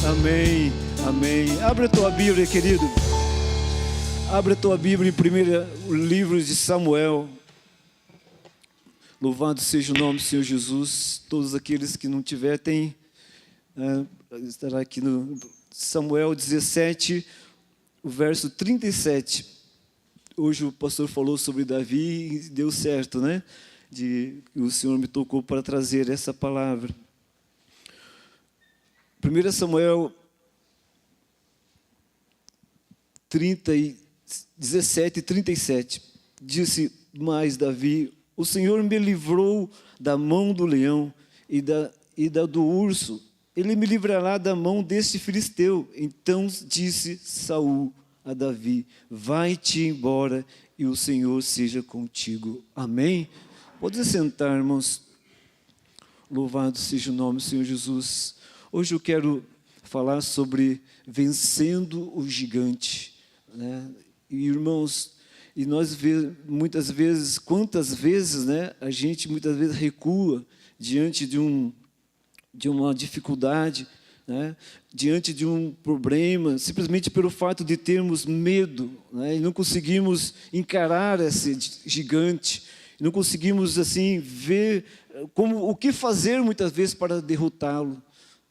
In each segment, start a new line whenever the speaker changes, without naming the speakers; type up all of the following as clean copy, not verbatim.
Amém, amém. Abre a tua Bíblia, querido. Abre a tua Bíblia em primeiro livro de Samuel. Louvado seja o nome do Senhor Jesus. Todos aqueles que não tiverem, estará aqui no Samuel 17, o verso 37. Hoje o pastor falou sobre Davi e deu certo, né? O Senhor me tocou para trazer essa palavra. 1 Samuel 17 e 37. Disse mais Davi: o Senhor me livrou da mão do leão e da do urso. Ele me livrará da mão deste filisteu. Então disse Saul a Davi: vai-te embora e o Senhor seja contigo. Amém? Pode sentar, irmãos. Louvado seja o nome do Senhor Jesus. Hoje eu quero falar sobre vencendo o gigante, né? E, irmãos, e nós muitas vezes, quantas vezes, né, a gente muitas vezes recua diante de uma dificuldade, né, diante de um problema, simplesmente pelo fato de termos medo, né, e não conseguimos encarar esse gigante, não conseguimos assim ver o que fazer muitas vezes para derrotá-lo.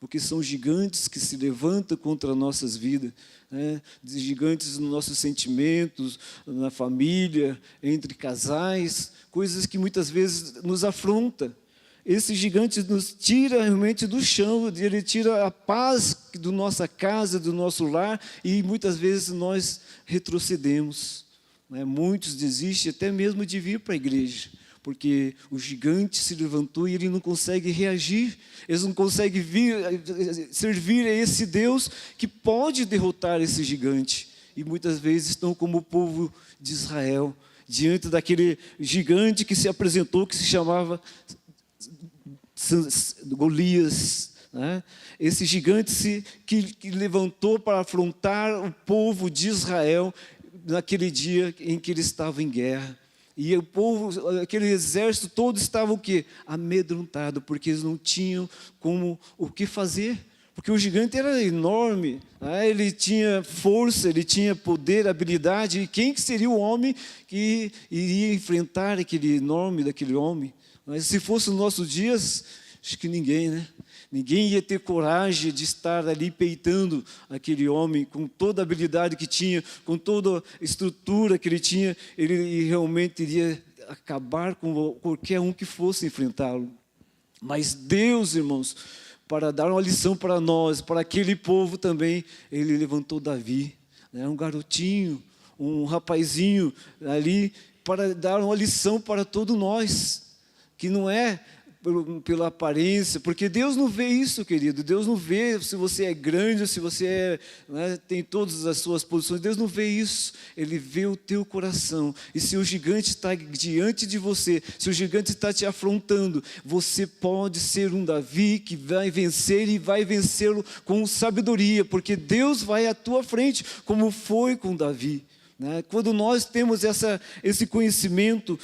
Porque são gigantes que se levantam contra nossas vidas, né? Gigantes nos nossos sentimentos, na família, entre casais, coisas que muitas vezes nos afrontam. Esse gigante nos tira realmente do chão, ele tira a paz da nossa casa, do nosso lar, e muitas vezes nós retrocedemos, né? Muitos desistem até mesmo de vir para a igreja, porque o gigante se levantou e ele não consegue reagir, eles não conseguem servir a esse Deus que pode derrotar esse gigante. E muitas vezes estão como o povo de Israel, diante daquele gigante que se apresentou, que se chamava Golias, né? Esse gigante que levantou para afrontar o povo de Israel naquele dia em que ele estava em guerra. E o povo, aquele exército todo estava o quê? Amedrontado, porque eles não tinham o que fazer. Porque o gigante era enorme, né? Ele tinha força, ele tinha poder, habilidade. E quem que seria o homem que iria enfrentar daquele homem? Mas se fosse nos nossos dias, acho que ninguém, né? Ninguém ia ter coragem de estar ali peitando aquele homem com toda a habilidade que tinha, com toda a estrutura que ele tinha. Ele realmente iria acabar com qualquer um que fosse enfrentá-lo. Mas Deus, irmãos, para dar uma lição para nós, para aquele povo também, ele levantou Davi, né? Um garotinho, um rapazinho ali, para dar uma lição para todos nós, que não é pela aparência, porque Deus não vê isso, querido. Deus não vê se você é grande, se você tem todas as suas posições. Deus não vê isso, Ele vê o teu coração. E se o gigante está diante de você, se o gigante está te afrontando, você pode ser um Davi que vai vencer e vai vencê-lo com sabedoria, porque Deus vai à tua frente, como foi com Davi. Quando nós temos esse conhecimento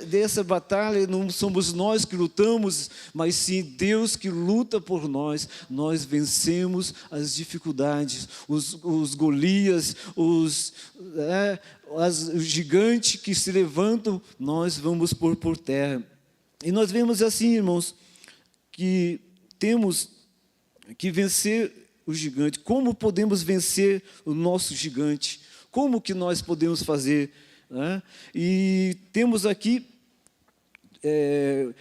dessa batalha, não somos nós que lutamos, mas sim Deus que luta por nós. Nós vencemos as dificuldades, os Golias, os gigantes que se levantam, nós vamos pôr por terra. E nós vemos assim, irmãos, que temos que vencer o gigante. Como podemos vencer o nosso gigante? Como que nós podemos fazer, né? E temos aqui,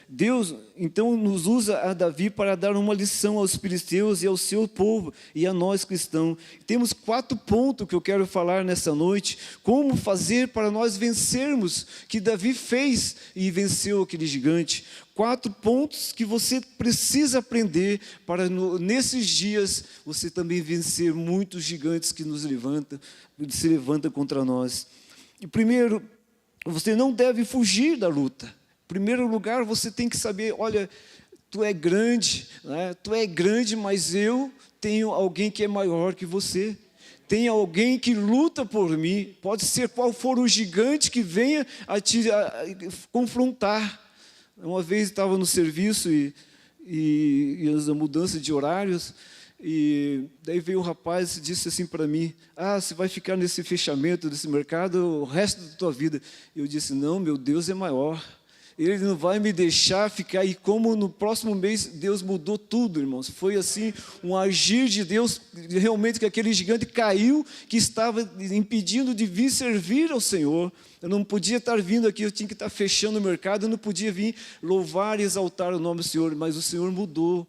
Deus então nos usa a Davi para dar uma lição aos filisteus e ao seu povo e a nós cristãos. Temos 4 pontos que eu quero falar nessa noite, como fazer para nós vencermos, que Davi fez e venceu aquele gigante. 4 pontos que você precisa aprender para nesses dias você também vencer muitos gigantes que se levantam contra nós. E primeiro, você não deve fugir da luta. Em primeiro lugar, você tem que saber, olha, tu é grande, né? Tu é grande, mas eu tenho alguém que é maior que você. Tem alguém que luta por mim, pode ser qual for o gigante que venha a te confrontar. Uma vez estava no serviço e a mudança de horários, E daí veio um rapaz e disse assim para mim: você vai ficar nesse fechamento desse mercado o resto da tua vida. Eu disse: não, meu Deus é maior. Ele não vai me deixar ficar. E como no próximo mês Deus mudou tudo, irmãos. Foi assim, um agir de Deus, realmente, que aquele gigante caiu, que estava impedindo de vir servir ao Senhor. Eu não podia estar vindo aqui, eu tinha que estar fechando o mercado, eu não podia vir louvar e exaltar o nome do Senhor, mas o Senhor mudou.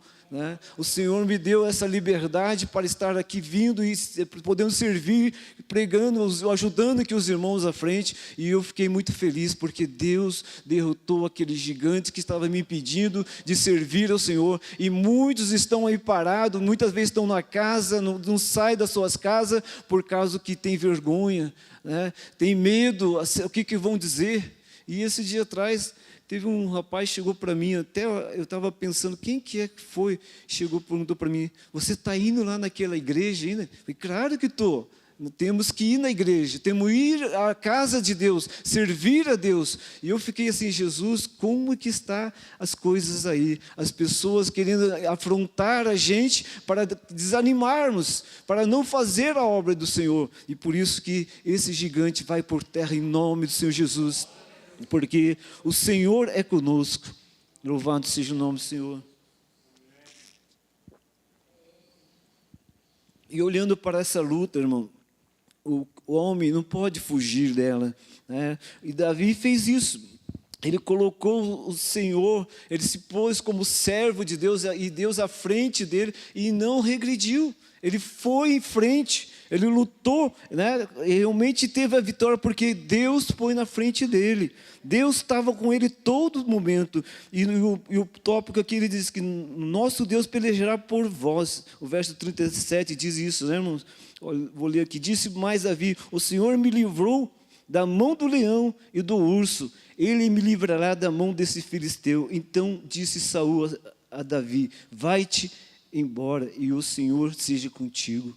O Senhor me deu essa liberdade para estar aqui vindo e podendo servir, pregando, ajudando aqui os irmãos à frente, e eu fiquei muito feliz porque Deus derrotou aquele gigante que estava me impedindo de servir ao Senhor. E muitos estão aí parados, muitas vezes estão na casa, não saem das suas casas por causa que tem vergonha, tem medo, o que vão dizer. E esse dia atrás teve um rapaz que chegou para mim, até eu estava pensando, quem que é que foi? Chegou, perguntou para mim: você está indo lá naquela igreja ainda? Eu falei: claro que estou. Temos que ir na igreja, temos que ir à casa de Deus, servir a Deus. E eu fiquei assim: Jesus, como que está as coisas aí? As pessoas querendo afrontar a gente para desanimarmos, para não fazer a obra do Senhor. E por isso que esse gigante vai por terra em nome do Senhor Jesus. Porque o Senhor é conosco. Louvado seja o nome do Senhor. E olhando para essa luta, irmão, o homem não pode fugir dela, E Davi fez isso. Ele colocou o Senhor, ele se pôs como servo de Deus e Deus à frente dele e não regrediu. Ele foi em frente, ele lutou, E realmente teve a vitória porque Deus foi na frente dele. Deus estava com ele todo momento. E o tópico aqui ele diz que nosso Deus pelejará por vós. O verso 37 diz isso, irmãos? Vou ler aqui. Disse mais Davi: o Senhor me livrou da mão do leão e do urso, ele me livrará da mão desse filisteu. Então disse Saul a Davi: vai-te embora e o Senhor seja contigo.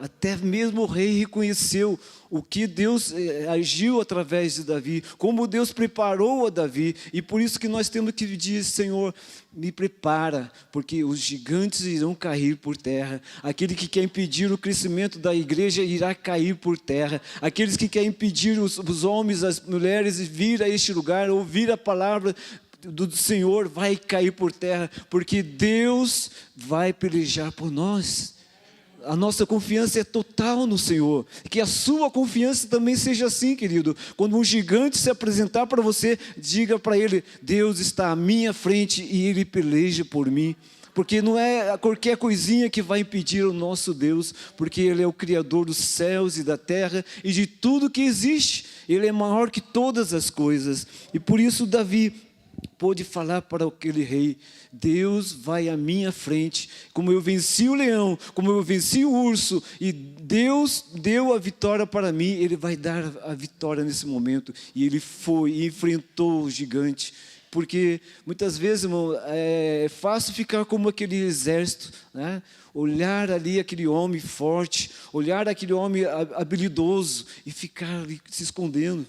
Até mesmo o rei reconheceu o que Deus agiu através de Davi, como Deus preparou a Davi, e por isso que nós temos que dizer: Senhor, me prepara, porque os gigantes irão cair por terra. Aquele que quer impedir o crescimento da igreja irá cair por terra. Aqueles que querem impedir os homens, as mulheres vir a este lugar, ouvir a palavra do Senhor, vai cair por terra, porque Deus vai pelejar por nós. A nossa confiança é total no Senhor. Que a sua confiança também seja assim, querido. Quando um gigante se apresentar para você, diga para ele: Deus está à minha frente e Ele peleja por mim. Porque não é qualquer coisinha que vai impedir o nosso Deus, porque Ele é o Criador dos céus e da terra e de tudo que existe. Ele é maior que todas as coisas. E por isso Davi pôde falar para aquele rei: Deus vai à minha frente, como eu venci o leão, como eu venci o urso, e Deus deu a vitória para mim, Ele vai dar a vitória nesse momento. E ele foi e enfrentou o gigante. Porque muitas vezes, irmão, é fácil ficar como aquele exército, olhar ali aquele homem forte, olhar aquele homem habilidoso e ficar ali se escondendo.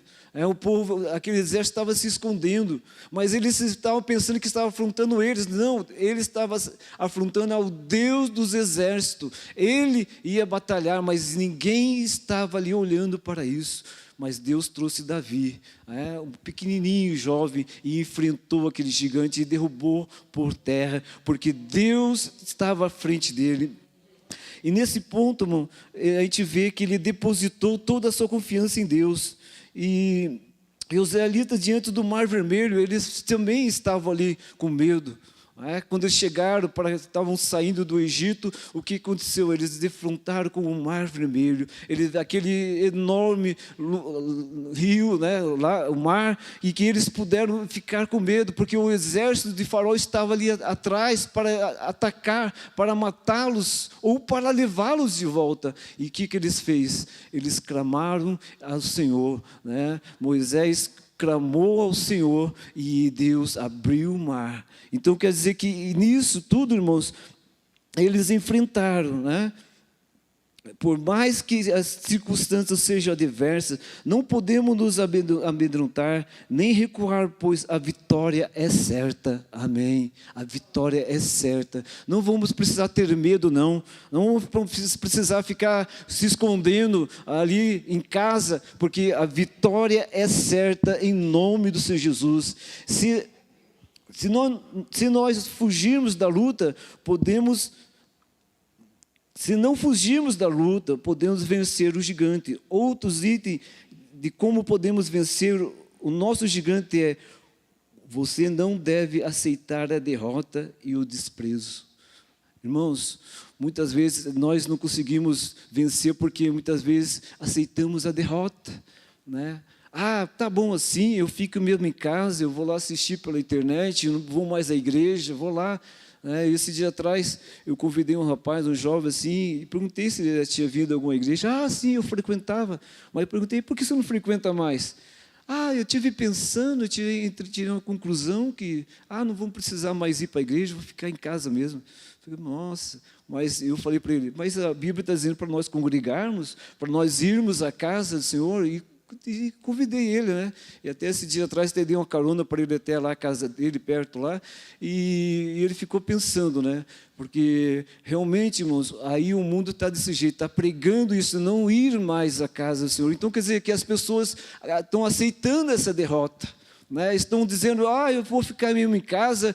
O povo, aquele exército estava se escondendo, mas eles estavam pensando que estava afrontando eles. Não, ele estava afrontando ao Deus dos exércitos. Ele ia batalhar, mas ninguém estava ali olhando para isso. Mas Deus trouxe Davi, um pequenininho, jovem, e enfrentou aquele gigante e derrubou por terra, porque Deus estava à frente dele. E nesse ponto, irmão, a gente vê que ele depositou toda a sua confiança em Deus. E os israelitas, diante do Mar Vermelho, eles também estavam ali com medo. Quando eles chegaram, estavam saindo do Egito, o que aconteceu? Eles defrontaram com o Mar Vermelho, aquele enorme rio, lá, o mar, e que eles puderam ficar com medo, porque o exército de Faraó estava ali atrás para atacar, para matá-los ou para levá-los de volta. E o que eles fez? Eles clamaram ao Senhor, Moisés clamou ao Senhor e Deus abriu o mar. Então quer dizer que nisso tudo, irmãos, eles enfrentaram, por mais que as circunstâncias sejam adversas, não podemos nos amedrontar, nem recuar, pois a vitória é certa. Amém. A vitória é certa. Não vamos precisar ter medo, não. Não vamos precisar ficar se escondendo ali em casa, porque a vitória é certa em nome do Senhor Jesus. Se nós fugirmos da luta, se não fugirmos da luta, podemos vencer o gigante. Outros itens de como podemos vencer o nosso gigante é: você não deve aceitar a derrota e o desprezo. Irmãos, muitas vezes nós não conseguimos vencer porque muitas vezes aceitamos a derrota, né? Ah, tá bom assim, eu fico mesmo em casa, eu vou lá assistir pela internet, eu não vou mais à igreja, vou lá. Esse dia atrás, eu convidei um rapaz, um jovem assim, e perguntei se ele tinha vindo a alguma igreja. Ah, sim, eu frequentava. Mas eu perguntei, por que você não frequenta mais? Ah, eu estive pensando, eu tirei uma conclusão que, não vamos precisar mais ir para a igreja, vou ficar em casa mesmo. Eu falei, nossa, mas eu falei para ele, mas a Bíblia está dizendo para nós congregarmos, para nós irmos à casa do Senhor, e convidei ele, né? E até esse dia atrás dei uma carona para ele até lá, a casa dele, perto lá, e ele ficou pensando, né? Porque realmente, irmãos, aí o mundo está desse jeito, está pregando isso, não ir mais à casa do Senhor. Então quer dizer que as pessoas estão aceitando essa derrota, né? Estão dizendo, eu vou ficar mesmo em casa,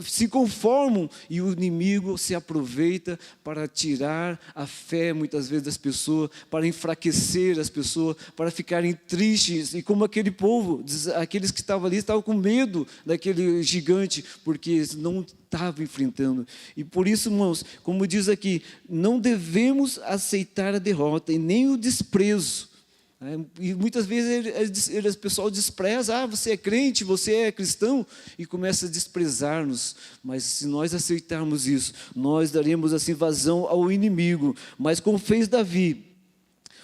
se conformam, e o inimigo se aproveita para tirar a fé, muitas vezes, das pessoas, para enfraquecer as pessoas, para ficarem tristes, e como aquele povo, aqueles que estavam ali, estavam com medo daquele gigante, porque não estavam enfrentando. E por isso, irmãos, como diz aqui, não devemos aceitar a derrota, e nem o desprezo. E muitas vezes o pessoal despreza, você é crente, você é cristão, e começa a desprezar-nos. Mas se nós aceitarmos isso, nós daremos assim vazão ao inimigo. Mas como fez Davi,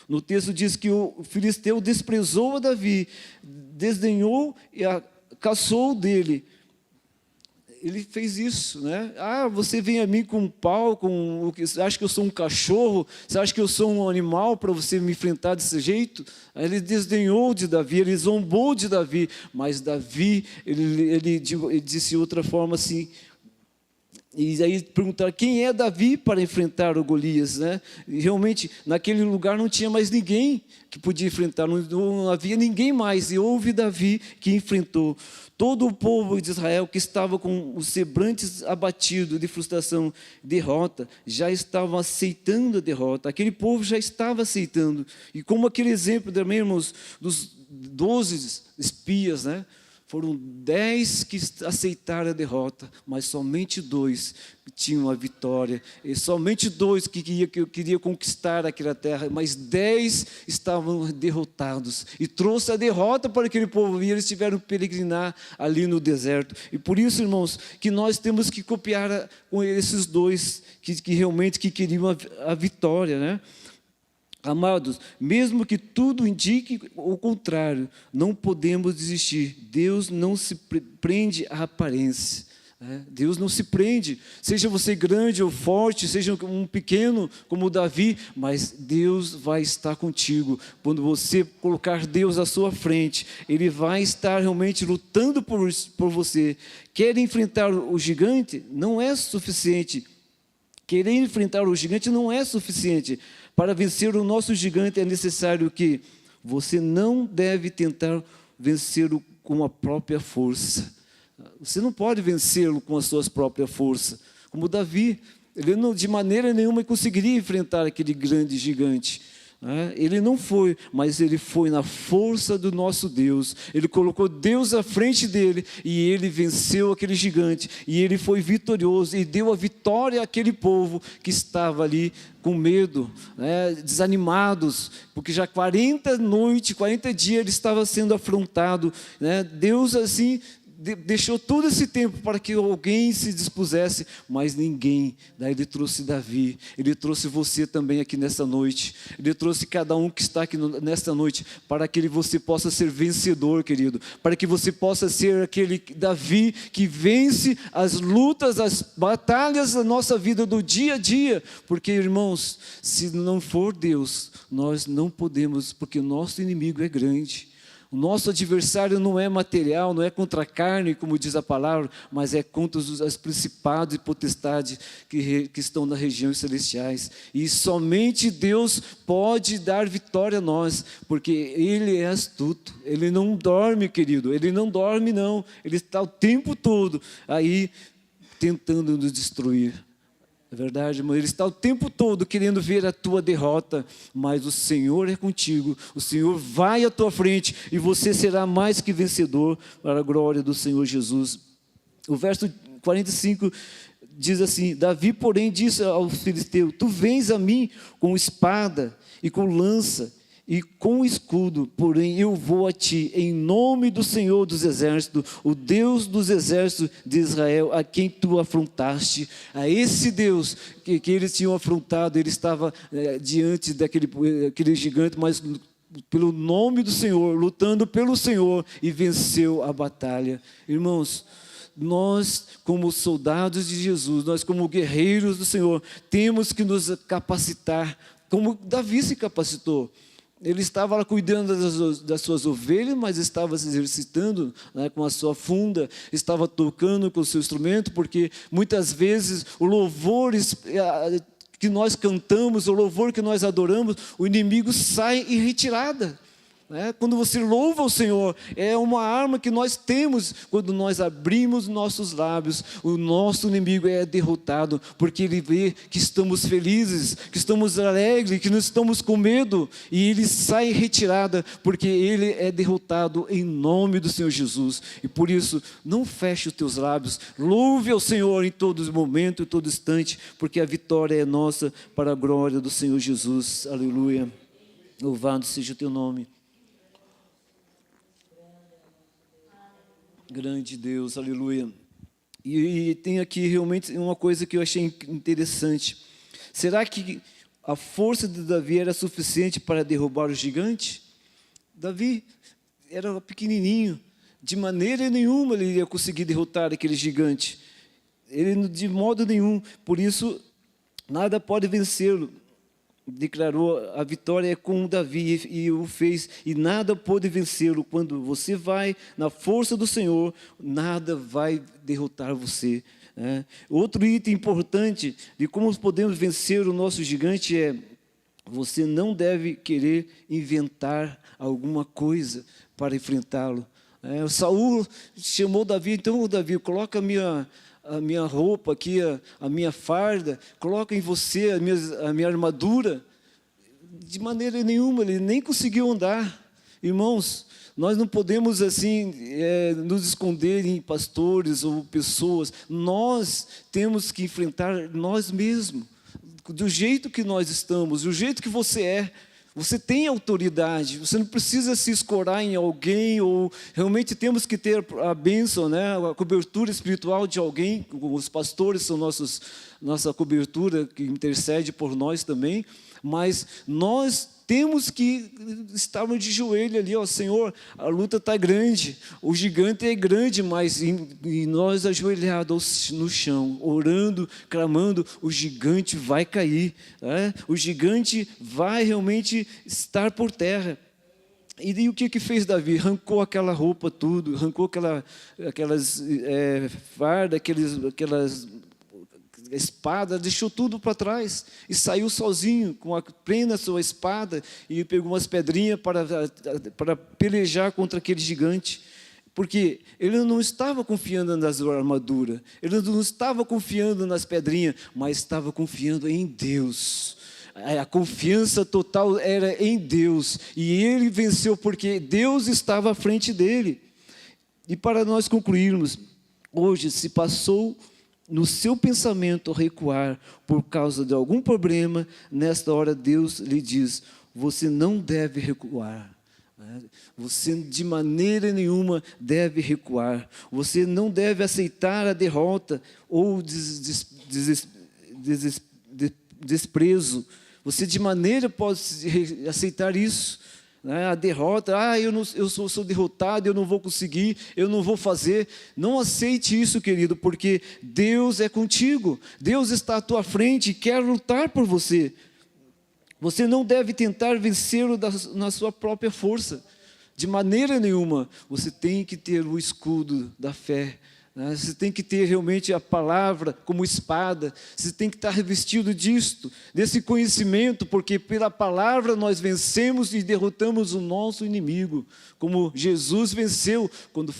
no texto diz que o filisteu desprezou a Davi, desdenhou e caçou dele. Ele fez isso, né? Você vem a mim com um pau, você acha que eu sou um cachorro? Você acha que eu sou um animal para você me enfrentar desse jeito? Aí ele desdenhou de Davi, ele zombou de Davi, mas Davi, ele disse de outra forma assim. E aí perguntaram, quem é Davi para enfrentar o Golias, né? E realmente, naquele lugar não tinha mais ninguém que podia enfrentar, não havia ninguém mais, e houve Davi que enfrentou. Todo o povo de Israel que estava com os semblantes abatidos de frustração, derrota, já estavam aceitando a derrota. Aquele povo já estava aceitando. E como aquele exemplo também, irmãos, dos 12 espias, né? Foram 10 que aceitaram a derrota, mas somente 2 tinham a vitória. E somente 2 que queriam conquistar aquela terra, mas 10 estavam derrotados. E trouxe a derrota para aquele povo, e eles tiveram que peregrinar ali no deserto. E por isso, irmãos, que nós temos que copiar com esses 2 que realmente queriam a vitória, né? Amados, mesmo que tudo indique o contrário, não podemos desistir. Deus não se prende à aparência. Deus não se prende, seja você grande ou forte, seja um pequeno como Davi, mas Deus vai estar contigo. Quando você colocar Deus à sua frente, Ele vai estar realmente lutando por você. Quer enfrentar o gigante? Não é suficiente. Querer enfrentar o gigante não é suficiente. Para vencer o nosso gigante é necessário que você não deve tentar vencê-lo com a própria força. Você não pode vencê-lo com as suas próprias forças. Como Davi, ele não, de maneira nenhuma conseguiria enfrentar aquele grande gigante. Ele não foi, mas ele foi na força do nosso Deus. Ele colocou Deus à frente dele e ele venceu aquele gigante. E ele foi vitorioso e deu a vitória àquele povo que estava ali com medo, desanimados, porque já 40 noites, 40 dias ele estava sendo afrontado. Deus assim deixou todo esse tempo para que alguém se dispusesse, mas ninguém. Daí ele trouxe Davi, ele trouxe você também aqui nessa noite, ele trouxe cada um que está aqui nesta noite, para que você possa ser vencedor, querido, para que você possa ser aquele Davi que vence as lutas, as batalhas da nossa vida do dia a dia, porque, irmãos, se não for Deus, nós não podemos, porque o nosso inimigo é grande. O nosso adversário não é material, não é contra a carne, como diz a palavra, mas é contra os principados e potestades que estão nas regiões celestiais. E somente Deus pode dar vitória a nós, porque Ele é astuto. Ele não dorme, querido, Ele não dorme não. Ele está o tempo todo aí tentando nos destruir. É verdade, irmão, ele está o tempo todo querendo ver a tua derrota, mas o Senhor é contigo, o Senhor vai à tua frente e você será mais que vencedor para a glória do Senhor Jesus. O verso 45 diz assim: Davi, porém, disse ao filisteu: tu vens a mim com espada e com lança e com escudo, porém eu vou a ti em nome do Senhor dos exércitos, o Deus dos exércitos de Israel, a quem tu afrontaste. A esse Deus que eles tinham afrontado, ele estava diante daquele gigante, mas pelo nome do Senhor, lutando pelo Senhor, e venceu a batalha. Irmãos, nós como soldados de Jesus, nós como guerreiros do Senhor, temos que nos capacitar, como Davi se capacitou. Ele estava lá cuidando das suas ovelhas, mas estava se exercitando, né, com a sua funda, estava tocando com o seu instrumento, porque muitas vezes o louvor que nós cantamos, o louvor que nós adoramos, o inimigo sai em retirada. Quando você louva o Senhor, é uma arma que nós temos. Quando nós abrimos nossos lábios, o nosso inimigo é derrotado, porque ele vê que estamos felizes, que estamos alegres, que não estamos com medo, e ele sai em retirada, porque ele é derrotado em nome do Senhor Jesus. E por isso, não feche os teus lábios, louve ao Senhor em todo momento, em todo instante, porque a vitória é nossa para a glória do Senhor Jesus. Aleluia. Louvado seja o teu nome. Grande Deus, aleluia. E tem aqui realmente uma coisa que eu achei interessante. Será que a força de Davi era suficiente para derrubar o gigante? Davi era pequenininho, de maneira nenhuma ele iria conseguir derrotar aquele gigante. Ele de modo nenhum, por isso nada pode vencê-lo. Declarou: a vitória é com Davi, e o fez, e nada pôde vencê-lo. Quando você vai na força do Senhor, nada vai derrotar você. Outro item importante de como podemos vencer o nosso gigante é: você não deve querer inventar alguma coisa para enfrentá-lo. Saul chamou Davi: então, Davi, coloca a minha roupa aqui, a minha farda, coloca em você a minha armadura. De maneira nenhuma, ele nem conseguiu andar. Irmãos, nós não podemos assim nos esconder em pastores ou pessoas. Nós temos que enfrentar nós mesmos, do jeito que nós estamos, do jeito que você é. Você tem autoridade, você não precisa se escorar em alguém, ou realmente temos que ter a bênção, a cobertura espiritual de alguém. Os pastores são nossa cobertura, que intercede por nós também, mas nós temos que estarmos de joelho ali, Senhor, a luta está grande, o gigante é grande, mas e nós ajoelhados no chão, orando, clamando, o gigante vai cair, o gigante vai realmente estar por terra. E o que fez Davi? Arrancou aquela roupa tudo, arrancou aquelas fardas, aquelas espada, deixou tudo para trás e saiu sozinho com a sua espada, e pegou umas pedrinhas para pelejar contra aquele gigante, porque ele não estava confiando nas armaduras, ele não estava confiando nas pedrinhas, mas estava confiando em Deus. A confiança total era em Deus, e ele venceu porque Deus estava à frente dele. E para nós concluirmos, hoje se passou no seu pensamento recuar por causa de algum problema, nesta hora Deus lhe diz: você não deve recuar. Você de maneira nenhuma deve recuar. Você não deve aceitar a derrota ou desprezo. Você de maneira pode aceitar isso. A derrota, eu sou derrotado, eu não vou conseguir, eu não vou fazer. Não aceite isso, querido, porque Deus é contigo. Deus está à tua frente e quer lutar por você. Você não deve tentar vencê-lo na sua própria força. De maneira nenhuma. Você tem que ter o escudo da fé. Você tem que ter realmente a palavra como espada. Você tem que estar revestido disto, desse conhecimento, porque pela palavra nós vencemos e derrotamos o nosso inimigo. Como Jesus venceu quando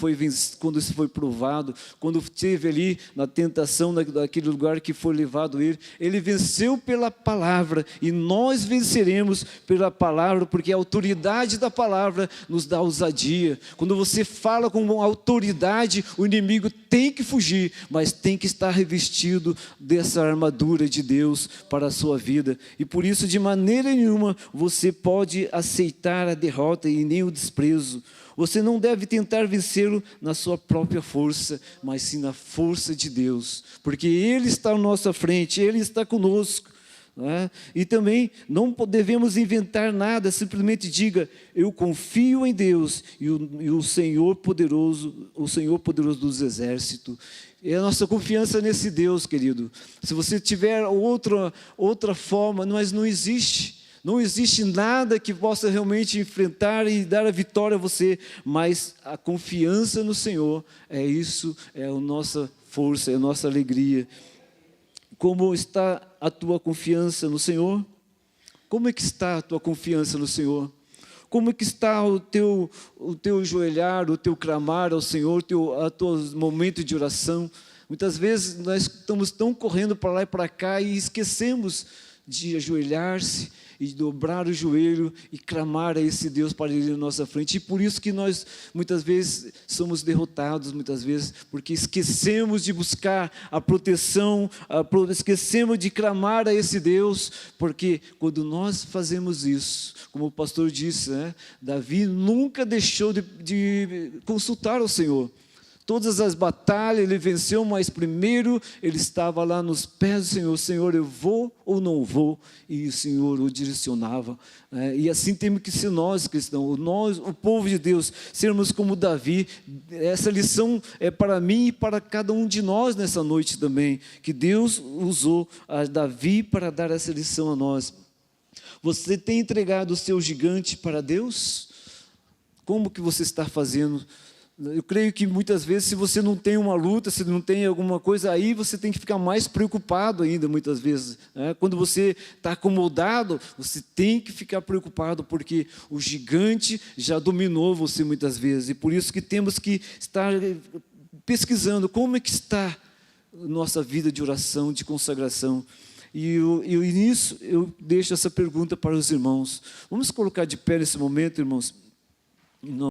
isso foi provado, quando esteve ali na tentação daquele lugar que foi levado ele. Ele venceu pela palavra e nós venceremos pela palavra, porque a autoridade da palavra nos dá ousadia. Quando você fala com autoridade, o inimigo tem que fugir, mas tem que estar revestido dessa armadura de Deus para a sua vida. E por isso, de maneira nenhuma, você pode aceitar a derrota e nem o desprezo. Você não deve tentar vencê-lo na sua própria força, mas sim na força de Deus, porque Ele está à nossa frente, Ele está conosco. E também não devemos inventar nada, simplesmente diga: eu confio em Deus e o Senhor poderoso dos exércitos. É a nossa confiança nesse Deus, querido. Se você tiver outra forma, mas não existe nada que possa realmente enfrentar e dar a vitória a você, mas a confiança no Senhor, é a nossa força, é a nossa alegria. Como está a tua confiança no Senhor? Como é que está a tua confiança no Senhor? Como é que está o teu ajoelhar, o teu clamar ao Senhor, o teu momento de oração? Muitas vezes nós estamos tão correndo para lá e para cá e esquecemos de ajoelhar-se e dobrar o joelho e clamar a esse Deus para Ele na nossa frente. E por isso que nós muitas vezes somos derrotados, porque esquecemos de buscar a proteção, esquecemos de clamar a esse Deus, porque quando nós fazemos isso, como o pastor disse, Davi nunca deixou de consultar o Senhor. Todas as batalhas ele venceu, mas primeiro ele estava lá nos pés do Senhor. Senhor, eu vou ou não vou? E o Senhor o direcionava. E assim temos que ser nós, cristãos, nós, o povo de Deus, sermos como Davi. Essa lição é para mim e para cada um de nós nessa noite também, que Deus usou a Davi para dar essa lição a nós. Você tem entregado o seu gigante para Deus? Como que você está fazendo? Eu creio que muitas vezes, se você não tem uma luta, se não tem alguma coisa, aí você tem que ficar mais preocupado ainda, muitas vezes. Quando você está acomodado, você tem que ficar preocupado, porque o gigante já dominou você muitas vezes. E por isso que temos que estar pesquisando como é que está a nossa vida de oração, de consagração. E nisso eu deixo essa pergunta para os irmãos. Vamos colocar de pé nesse momento, irmãos.